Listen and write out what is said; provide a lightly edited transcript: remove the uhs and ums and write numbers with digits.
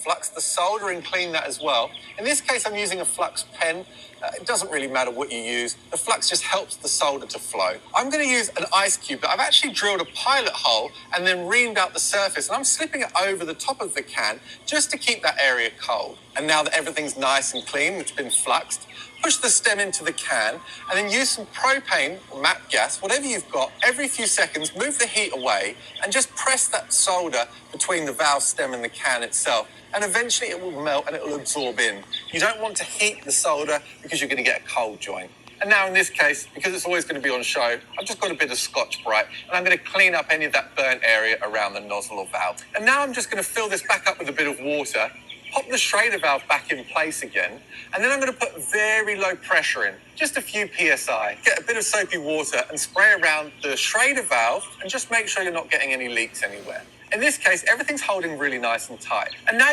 flux the solder and clean that as well. In this case, I'm using a flux pen. It doesn't really matter what you use. The flux just helps the solder to flow. I'm going to use an ice cube, but I've actually drilled a pilot hole and then reamed out the surface, and I'm slipping it over the top of the can just to keep that area cold. And now that everything's nice and clean, it's been fluxed, push the stem into the can and then use some propane or MAP gas, whatever you've got. Every few seconds, move the heat away and just press that solder between the valve stem and the can itself. And eventually it will melt and it will absorb in. You don't want to heat the solder because you're going to get a cold joint. And now in this case, because it's always going to be on show, I've just got a bit of Scotch-Brite and I'm going to clean up any of that burnt area around the nozzle or valve. And now I'm just going to fill this back up with a bit of water, pop the Schrader valve back in place again, and then I'm going to put very low pressure in, just a few PSI. Get a bit of soapy water and spray around the Schrader valve and just make sure you're not getting any leaks anywhere. In this case, everything's holding really nice and tight. And now